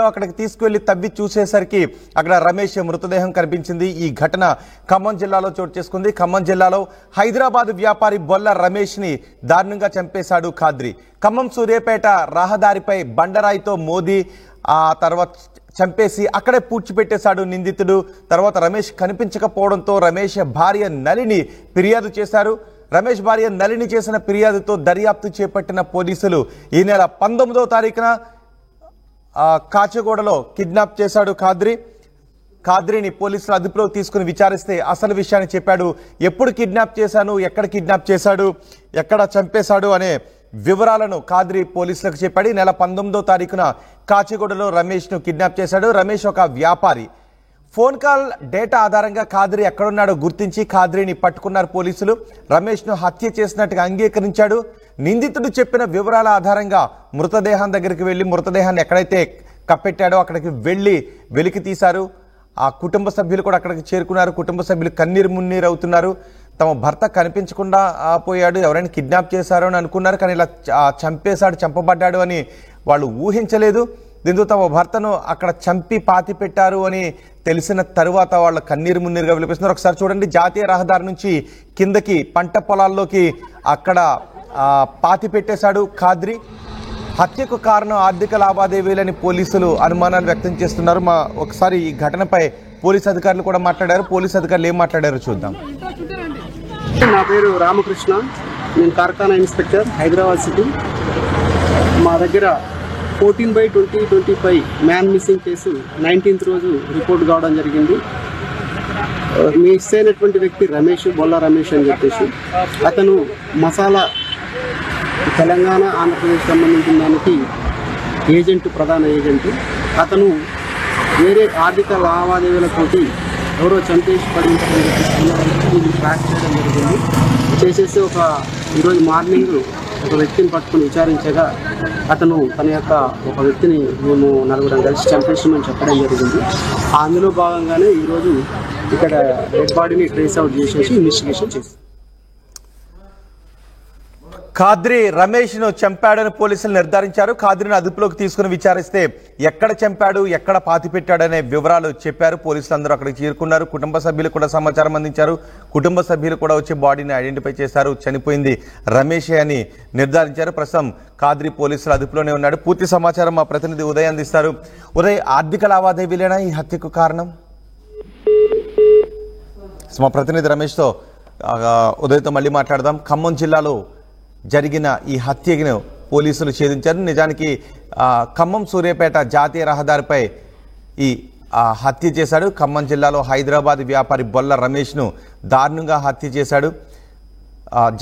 అక్కడికి తీసుకువెళ్లి తవ్వి చూసేసరికి అక్కడ రమేష్ మృతదేహం కనిపించింది. ఈ ఘటన ఖమ్మం జిల్లాలో చోటు చేసుకుంది. ఖమ్మం జిల్లాలో హైదరాబాద్ వ్యాపారి బొల్ల రమేష్ ని దారుణంగా చంపేశాడు ఖాద్రి. ఖమ్మం సూర్యాపేట రహదారిపై బండరాయితో మోదీ ఆ తర్వాత చంపేసి అక్కడే పూడ్చిపెట్టేశాడు నిందితుడు. తర్వాత రమేష్ కనిపించకపోవడంతో రమేష్ భార్య నళిని ఫిర్యాదు చేశారు. రమేష్ భార్య నళిని చేసిన ఫిర్యాదుతో దర్యాప్తు చేపట్టిన పోలీసులు ఈ నెల 19వ తారీఖున కాచిగూడలో కిడ్నాప్ చేశాడు ఖాద్రిని పోలీసులు అదుపులోకి తీసుకుని విచారిస్తే అసలు విషయాన్ని చెప్పాడు. ఎప్పుడు కిడ్నాప్ చేశాను, ఎక్కడ కిడ్నాప్ చేశాడు, ఎక్కడ చంపేశాడు అనే వివరాలను ఖాద్రి పోలీసులకు చెప్పాడు. ఈ నెల 19వ తారీఖున కాచిగూడలో రమేష్ ను కిడ్నాప్ చేశాడు. రమేష్ ఒక వ్యాపారి. ఫోన్ కాల్ డేటా ఆధారంగా ఖాద్రి ఎక్కడున్నాడో గుర్తించి ఖాద్రిని పట్టుకున్నారు పోలీసులు. రమేష్ ను హత్య చేసినట్టుగా అంగీకరించాడు. నిందితుడు చెప్పిన వివరాల ఆధారంగా మృతదేహం దగ్గరికి వెళ్లి మృతదేహాన్ని ఎక్కడైతే కప్పెట్టాడో అక్కడికి వెళ్లి వెలికి తీశారు. ఆ కుటుంబ సభ్యులు కూడా అక్కడికి చేరుకున్నారు. కుటుంబ సభ్యులు కన్నీరు మున్నీరు అవుతున్నారు. తమ భర్త కనిపించకుండా పోయాడు, ఎవరైనా కిడ్నాప్ చేశారో అని అనుకున్నారు. కానీ ఇలా చంపబడ్డాడు అని వాళ్ళు ఊహించలేదు. దీంతో తమ భర్తను అక్కడ చంపి పాతి పెట్టారు అని తెలిసిన తరువాత వాళ్ళ కన్నీరు మున్నీరుగా విలిపిస్తున్నారు. ఒకసారి చూడండి, జాతీయ రహదారి నుంచి కిందకి పంట పొలాల్లోకి అక్కడ పాతి పెట్టేశాడు ఖాద్రి. హత్యకు కారణం ఆర్థిక లావాదేవీలని పోలీసులు అనుమానాలు వ్యక్తం చేస్తున్నారు. ఒకసారి ఈ ఘటనపై పోలీసు అధికారులు కూడా మాట్లాడారు. పోలీసు అధికారులు ఏం మాట్లాడారో చూద్దాం. నా పేరు రామకృష్ణ, నేను కార్ఖానా ఇన్స్పెక్టర్, హైదరాబాద్ సిటీ. మా దగ్గర 14/20/25 మ్యాన్ మిస్సింగ్ కేసు 19th రోజు రిపోర్ట్ కావడం జరిగింది. మిస్ అయినటువంటి వ్యక్తి రమేష్, బొల్ల రమేష్ అని చెప్పేసి అతను మసాలా తెలంగాణ ఆంధ్రప్రదేశ్ సంబంధించిన దానికి ఏజెంట్, ప్రధాన ఏజెంట్. అతను వేరే ఆర్థిక లావాదేవీలతోటి ఎవరో చంపేసి పడించడం ట్రాక్ చేయడం జరిగింది. చేసేసి ఈరోజు మార్నింగ్ ఒక వ్యక్తిని పట్టుకుని విచారించగా అతను తన యొక్క ఒక వ్యక్తిని మేము నలుగురం కలిసి చంపేసామని చెప్పడం జరిగింది. అందులో భాగంగానే ఈరోజు ఇక్కడ డెడ్ బాడీని ట్రేస్ అవుట్ చేసేసి ఇన్వెస్టిగేషన్ చేసి ఖాద్రి రమేష్ ను చంపాడని పోలీసులు నిర్ధారించారు. ఖాద్రిని అదుపులోకి తీసుకుని విచారిస్తే ఎక్కడ చంపాడు, ఎక్కడ పాతి పెట్టాడనే వివరాలు చెప్పారు. పోలీసులు అందరూ అక్కడికి చేరుకున్నారు. కుటుంబ సభ్యులు కూడా సమాచారం అందించారు. కుటుంబ సభ్యులు కూడా వచ్చి బాడీని ఐడెంటిఫై చేశారు. చనిపోయింది రమేషే అని నిర్ధారించారు. ప్రస్తుతం ఖాద్రి పోలీసులు అదుపులోనే ఉన్నాడు. పూర్తి సమాచారం మా ప్రతినిధి ఉదయ్ అందిస్తారు. ఉదయ్, ఆర్థిక లావాదేవీలేనా ఈ హత్యకు కారణం? మా ప్రతినిధి రమేష్తో ఉదయ్తో మళ్ళీ మాట్లాడదాం. ఖమ్మం జిల్లాలో జరిగిన ఈ హత్యను పోలీసులు ఛేదించారు. నిజానికి ఖమ్మం సూర్యాపేట జాతీయ రహదారిపై ఈ హత్య చేశాడు. ఖమ్మం జిల్లాలో హైదరాబాద్ వ్యాపారి బొల్ల రమేష్ను దారుణంగా హత్య చేశాడు.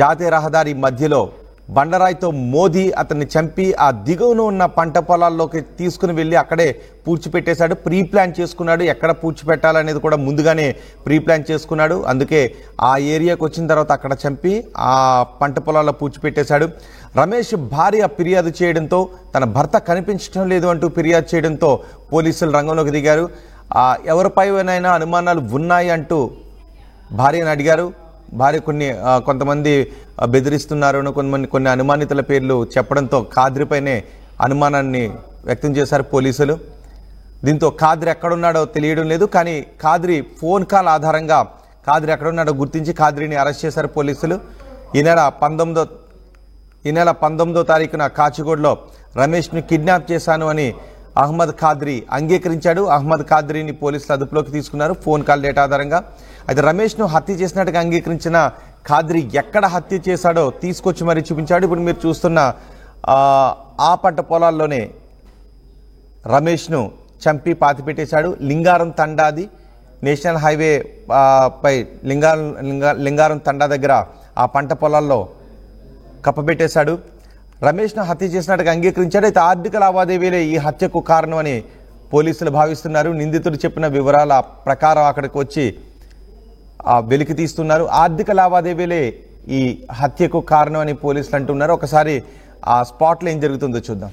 జాతీయ రహదారి మధ్యలో బండరాయితో మోదీ అతన్ని చంపి ఆ దిగువన ఉన్న పంట పొలాల్లోకి తీసుకుని వెళ్ళి అక్కడే పూడ్చిపెట్టేశాడు. ప్రీ ప్లాన్ చేసుకున్నాడు. ఎక్కడ పూడ్చిపెట్టాలనేది కూడా ముందుగానే ప్రీ ప్లాన్ చేసుకున్నాడు. అందుకే ఆ ఏరియాకి వచ్చిన తర్వాత అక్కడ చంపి ఆ పంట పొలాల్లో పూడ్చిపెట్టేశాడు. రమేష్ భార్య ఫిర్యాదు చేయడంతో, తన భర్త కనిపించడం లేదు అంటూ ఫిర్యాదు చేయడంతో పోలీసులు రంగంలోకి దిగారు. ఎవరిపైనైనా అనుమానాలు ఉన్నాయి అంటూ భార్యను అడిగారు. భార్య కొంతమంది బెదిరిస్తున్నారు, కొన్ని అనుమానితుల పేర్లు చెప్పడంతో ఖాద్రిపైనే అనుమానాన్ని వ్యక్తం చేశారు పోలీసులు. దీంతో ఖాద్రి ఎక్కడున్నాడో తెలియడం లేదు. కానీ ఖాద్రి ఫోన్ కాల్ ఆధారంగా ఖాద్రి ఎక్కడున్నాడో గుర్తించి ఖాద్రిని అరెస్ట్ చేశారు పోలీసులు. ఈ నెల 19వ తారీఖున కాచిగూడలో రమేష్ను కిడ్నాప్ చేశాను అని అహ్మద్ ఖాద్రి అంగీకరించాడు. అహ్మద్ ఖాద్రిని పోలీసులు అదుపులోకి తీసుకున్నారు ఫోన్ కాల్ డేటా ఆధారంగా. అయితే రమేష్ను హత్య చేసినట్టుగా అంగీకరించిన ఖాద్రి ఎక్కడ హత్య చేశాడో తీసుకొచ్చి మరీ చూపించాడు. ఇప్పుడు మీరు చూస్తున్న ఆ పంట పొలాల్లోనే రమేష్ను చంపి పాతిపెట్టేశాడు. లింగారం తండాది నేషనల్ హైవే పై లింగారం తండా దగ్గర ఆ పంట పొలాల్లో కప్పబెట్టేశాడు. రమేష్ను హత్య చేసినట్టుగా అంగీకరించాడు. అయితే ఆర్థిక లావాదేవీలే ఈ హత్యకు కారణం అని పోలీసులు భావిస్తున్నారు. నిందితుడు చెప్పిన వివరాల ప్రకారం అక్కడికి వచ్చి వెలికి తీస్తున్నారు. ఆర్థిక లావాదేవీలే ఈ హత్యకు కారణం అని పోలీసులు అంటున్నారు. ఒకసారి ఆ స్పాట్లో ఏం జరుగుతుందో చూద్దాం.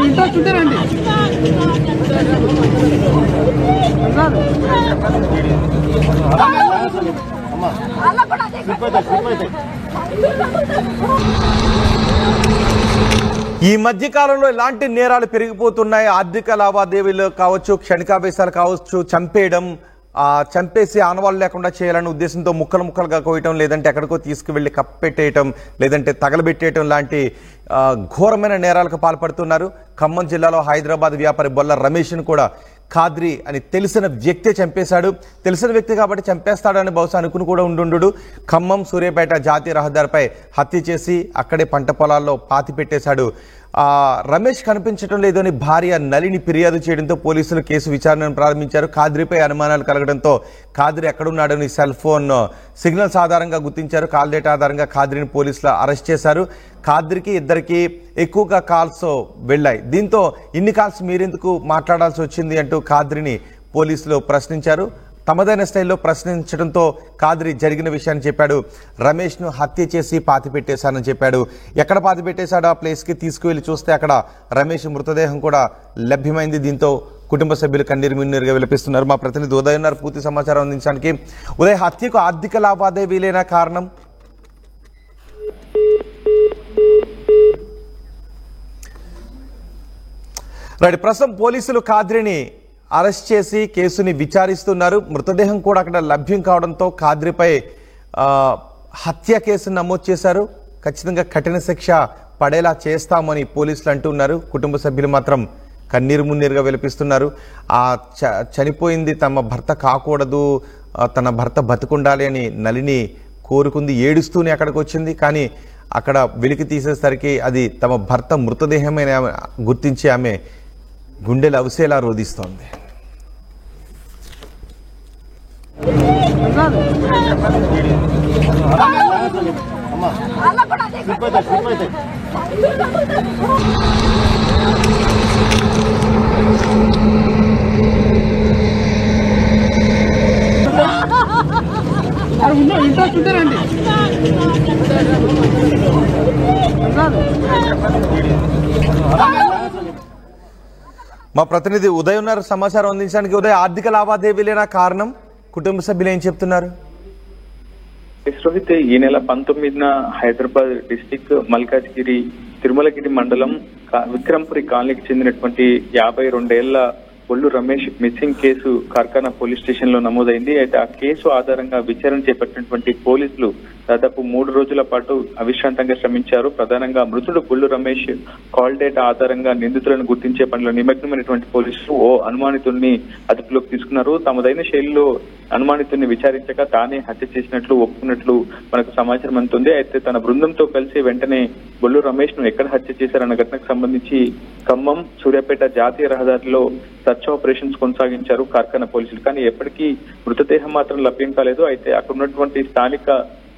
ఇంట్రెస్ట్ ఉంటేనండి ఈ మధ్య కాలంలో ఇలాంటి నేరాలు పెరిగిపోతున్నాయి. ఆర్థిక లావాదేవీలు కావచ్చు, క్షణికావేశాలు కావచ్చు, చంపేయడం, చంపేసి ఆనవాళ్ళు లేకుండా చేయాలనే ఉద్దేశంతో ముక్కలు ముక్కలుగా కోయటం, లేదంటే ఎక్కడికో తీసుకువెళ్ళి కప్పెట్టేయటం, లేదంటే తగలబెట్టేయటం లాంటి ఘోరమైన నేరాలకు పాల్పడుతున్నారు. ఖమ్మం జిల్లాలో హైదరాబాద్ వ్యాపారి బొల్ల రమేష్ను కూడా ఖాద్రి అని తెలిసిన వ్యక్తే చంపేశాడు. తెలిసిన వ్యక్తి కాబట్టి చంపేస్తాడని బహుశా అనుకుని కూడా ఉండు. ఖమ్మం సూర్యాపేట జాతీయ రహదారిపై హత్య చేసి అక్కడే పంట పొలాల్లో పాతి పెట్టేశాడు. రమేష్ కనిపించడం లేదని భార్య నలిని ఫిర్యాదు చేయడంతో పోలీసులు కేసు విచారణను ప్రారంభించారు. ఖాద్రిపై అనుమానాలు కలగడంతో ఖాద్రి ఎక్కడున్నాడని సెల్ ఫోన్ సిగ్నల్స్ ఆధారంగా గుర్తించారు. కాల్ డేటా ఆధారంగా ఖాద్రిని పోలీసులు అరెస్ట్ చేశారు. ఖాద్రికి ఇద్దరికి ఎక్కువగా కాల్స్ వెళ్ళాయి. దీంతో ఇన్ని కాల్స్ మీరెందుకు మాట్లాడాల్సి వచ్చింది అంటూ ఖాద్రిని పోలీసులు ప్రశ్నించారు. తమదైన స్టైల్లో ప్రశ్నించడంతో ఖాద్రి జరిగిన విషయాన్ని చెప్పాడు. రమేష్ను హత్య చేసి పాతి పెట్టేశానని చెప్పాడు. ఎక్కడ పాతి పెట్టేశాడో ఆ ప్లేస్కి తీసుకువెళ్ళి చూస్తే అక్కడ రమేష్ మృతదేహం కూడా లభ్యమైంది. దీంతో కుటుంబ సభ్యులు కన్నీరు మున్నీరుగా విలపిస్తున్నారు. మా ప్రతినిధి ఉదయ్ ఉన్నారు పూర్తి సమాచారం అందించడానికి. ఉదయ్, హత్యకు ఆర్థిక లావాదేవీలేనా కారణం? రైట్, ప్రస్తుతం పోలీసులు ఖాద్రిని అరెస్ట్ చేసి కేసుని విచారిస్తున్నారు. మృతదేహం కూడా అక్కడ లభ్యం కావడంతో ఖాద్రిపై హత్య కేసు నమోదు చేశారు. ఖచ్చితంగా కఠిన శిక్ష పడేలా చేస్తామని పోలీసులు అంటున్నారు. కుటుంబ సభ్యులు మాత్రం కన్నీరు మున్నీరుగా విలపిస్తున్నారు. చనిపోయింది తమ భర్త కాకూడదు, తన భర్త బతుకుండాలి అని నలిని కోరుకుంది. ఏడుస్తూనే అక్కడికి వచ్చింది. కానీ అక్కడ వెలికి తీసేసరికి అది తమ భర్త మృతదేహమైన గుర్తించి ఆమె గుండెలు అవసేలా రోధిస్తోంది. ఇంట్రెస్ట్ ఉంటేనండి మా ప్రతినిధి ఉదయ్ ఉన్నారు సమాచారం అందించడానికి. ఉదయ్, ఆర్థిక లావాదేవీలేనా కారణం? కుటుంబ సభ్యులు ఏం చెప్తున్నారు? రోహిత్, ఈ నెల 19న హైదరాబాద్ డిస్టిక్ మల్కాజ్గిరి తిరుమలగిరి మండలం విక్రంపురి కాలనీకి చెందినటువంటి 52 ఏళ్ల Bollu Ramesh missing case Karkhana police station లో నమోదైంది. అయితే ఆ కేసు ఆధారంగా విచారణ చేపట్టినటువంటి పోలీసులు దాదాపు 3 రోజుల పాటు అవిశ్రాంతంగా శ్రమించారు. ప్రధానంగా మృతుడు బొల్లు రమేష్ కాల్ డేటా ఆధారంగా నిందితులను గుర్తించే పనిలో నిమగ్నమైనటువంటి పోలీసులు ఓ అనుమానితుడిని అదుపులోకి తీసుకున్నారు. తమదైన శైలిలో అనుమానితుడిని విచారించగా తానే హత్య చేసినట్లు ఒప్పుకున్నట్లు మనకు సమాచారం అందుతుంది. అయితే తన బృందంతో కలిసి వెంటనే బొల్లు రమేష్ ను ఎక్కడ హత్య చేశారన్న ఘటనకు సంబంధించి ఖమ్మం సూర్యాపేట జాతీయ రహదారిలో సర్చ్ ఆపరేషన్స్ కొనసాగించారు కార్ఖానా పోలీసులు. కానీ ఎప్పటికీ మృతదేహం మాత్రం లభ్యం కాలేదు. అయితే అక్కడ ఉన్నటువంటి స్థానిక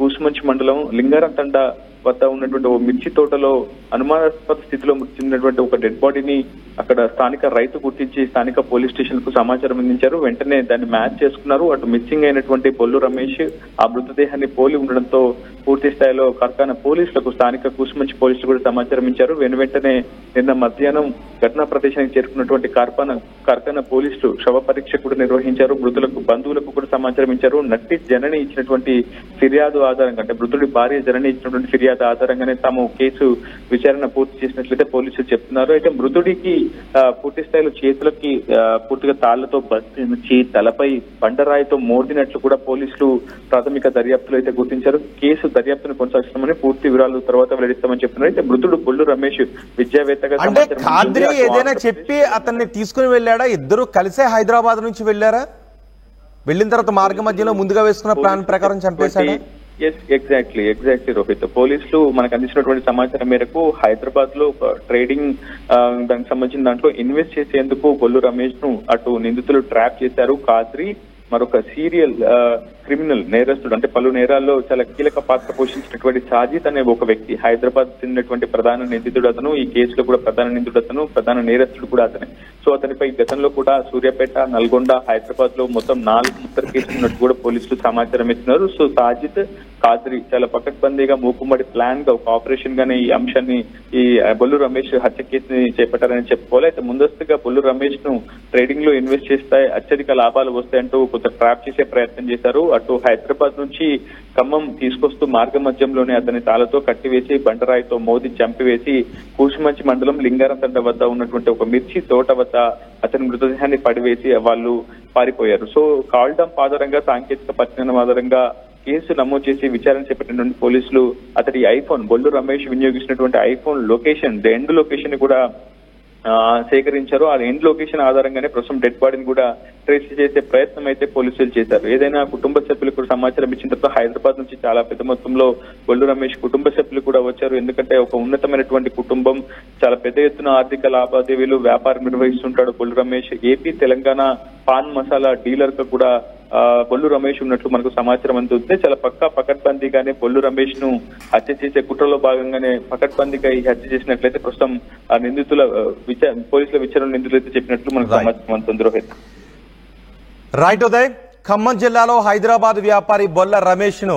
కూసుమంచి మండలం లింగారం తండా వద్ద ఉన్నటువంటి ఓ మిర్చి తోటలో అనుమానాస్పద స్థితిలో మృతి చెందినటువంటి ఒక డెడ్ బాడీని అక్కడ స్థానిక రైతు గుర్తించి స్థానిక పోలీస్ స్టేషన్ కు సమాచారం అందించారు. వెంటనే దాన్ని మ్యాచ్ చేసుకున్నారు. అటు మిస్సింగ్ అయినటువంటి బొల్లు రమేష్ ఆ మృతదేహాన్ని పోలి ఉండడంతో పూర్తి స్థాయిలో కార్ఖానా పోలీసులకు స్థానిక కూసుమంచి పోలీసులు కూడా సమాచారం ఇచ్చారు. వెంటనే నిన్న మధ్యాహ్నం ఘటనా ప్రదేశానికి చేరుకున్నటువంటి కార్ఖానా పోలీసులు శవ పరీక్ష కూడా నిర్వహించారు. మృతులకు బంధువులకు కూడా సమాచారం ఇచ్చారు. నట్టి జనని ఇచ్చినటువంటి ఫిర్యాదు ఆధారంగా, అంటే మృతుడి భార్య జనని ఇచ్చినటువంటి ఫిర్యాదు ఆధారంగానే తాము కేసు విచారణ పూర్తి చేసినట్లయితే పోలీసులు చెప్తున్నారు. అయితే మృతుడికి పూర్తి స్థాయిలో చేతులకి పూర్తిగా తాళ్లతో బస్సి తలపై బండరాయితో మోదినట్లు కూడా పోలీసులు ప్రాథమిక దర్యాప్తులో అయితే గుర్తించారు. కేసు దర్యాప్తును కొనసాగిస్తామని పూర్తి వివరాలు తర్వాత వెల్లడిస్తామని చెప్తున్నారు. అయితే మృతుడు బొల్లు రమేష్ విద్యావేత్తగా ఏదైనా చెప్పి అతన్ని తీసుకుని వెళ్ళాడా? ఇద్దరు కలిసే హైదరాబాద్ నుంచి వెళ్ళారా? వెళ్ళిన తర్వాత మార్గ మధ్యలో ముందుగా వేసుకున్న ప్లాన్ ప్రకారం చంపేశాడా? ఎగ్జాక్ట్లీ రోహిత్, పోలీసులు మనకు అందించినటువంటి సమాచారం మేరకు హైదరాబాద్ లో ట్రేడింగ్ దానికి సంబంధించిన దాంట్లో ఇన్వెస్ట్ చేసేందుకు బొల్లు రమేష్ ను అటు నిందితులు ట్రాప్ చేశారు. ఖాద్రి మరొక సీరియల్ క్రిమినల్ నేరస్తుడు, అంటే పలు నేరాల్లో చాలా కీలక పాత్ర పోషించినటువంటి సాజిద్ అనే ఒక వ్యక్తి, హైదరాబాద్ చెందినటువంటి ప్రధాన నిందితుడు అతను. ఈ కేసులో కూడా ప్రధాన నిందితుడు అతను, ప్రధాన నేరస్తుడు కూడా అతనే. సో అతనిపై గతంలో కూడా సూర్యాపేట, నల్గొండ, హైదరాబాద్ లో మొత్తం 4 ఇతర కేసులు ఉన్నట్టు కూడా పోలీసులు సమాచారం ఇస్తున్నారు. సో సాజిద్, ఖాద్రి చాలా పకడ్బందీగా మూకుమ్మడి ప్లాన్ గా ఒక ఆపరేషన్ గానే ఈ అంశాన్ని, ఈ బొల్లు రమేష్ హత్య కేసుని చేపట్టారని చెప్పుకోవాలి. అయితే ముందస్తుగా బొల్లు రమేష్ ను ట్రేడింగ్ లో ఇన్వెస్ట్ చేస్తే అత్యధిక లాభాలు వస్తాయంటూ కొంత ట్రాప్ చేసే ప్రయత్నం చేశారు. అటు హైదరాబాద్ నుంచి ఖమ్మం తీసుకొస్తూ మార్గ మధ్యంలోనే అతని తాళతో కట్టివేసి బండరాయితో మోదీ చంపివేసి కూసుమంచి మండలం లింగారం తండ వద్ద ఉన్నటువంటి ఒక మిర్చి తోట వద్ద అతని మృతదేహాన్ని పడివేసి వాళ్ళు పారిపోయారు. సో కాల్ డంప్ ఆధారంగా, సాంకేతిక పరిజ్ఞానం ఆధారంగా కేసు నమోదు చేసి విచారణ చేపట్టినటువంటి పోలీసులు అతడి ఐఫోన్, బొల్లు రమేష్ వినియోగించినటువంటి ఐఫోన్ లొకేషన్, ఎండ్ లొకేషన్ ని కూడా సేకరించారు. ఆ ఎండ్ లొకేషన్ ఆధారంగానే ప్రస్తుతం డెడ్ బాడీని కూడా ట్రేస్ చేసే ప్రయత్నం అయితే పోలీసులు చేశారు. ఏదైనా కుటుంబ సభ్యులకు సమాచారం ఇచ్చిన తర్వాత హైదరాబాద్ నుంచి చాలా పెద్ద మొత్తంలో బొల్లు రమేష్ కుటుంబ సభ్యులు కూడా వచ్చారు. ఎందుకంటే ఒక ఉన్నతమైనటువంటి కుటుంబం, చాలా పెద్ద ఎత్తున ఆర్థిక లావాదేవీలు, వ్యాపారం నిర్వహిస్తుంటాడు బొల్లు రమేష్. ఏపీ, తెలంగాణ పాన్ మసాలా డీలర్ గా కూడా బొల్లు రమేష్ ఉన్నట్లు మనకు సమాచారం అందుతుంది. చాలా పకడ్బందీగానే బొల్లు రమేష్ ను హత్య చేసే కుట్రలో భాగంగానే పకడ్బందీగా ఈ హత్య చేసినట్లయితే ప్రస్తుతం ఆ నిందితుల పోలీసుల విచారణ నిందితులు అయితే చెప్పినట్లు మనకు సమాచారం అందుతుంది. రోహిత్. రైట్ ఉదయ్. ఖమ్మం జిల్లాలో హైదరాబాద్ వ్యాపారి బొల్ల రమేష్ ను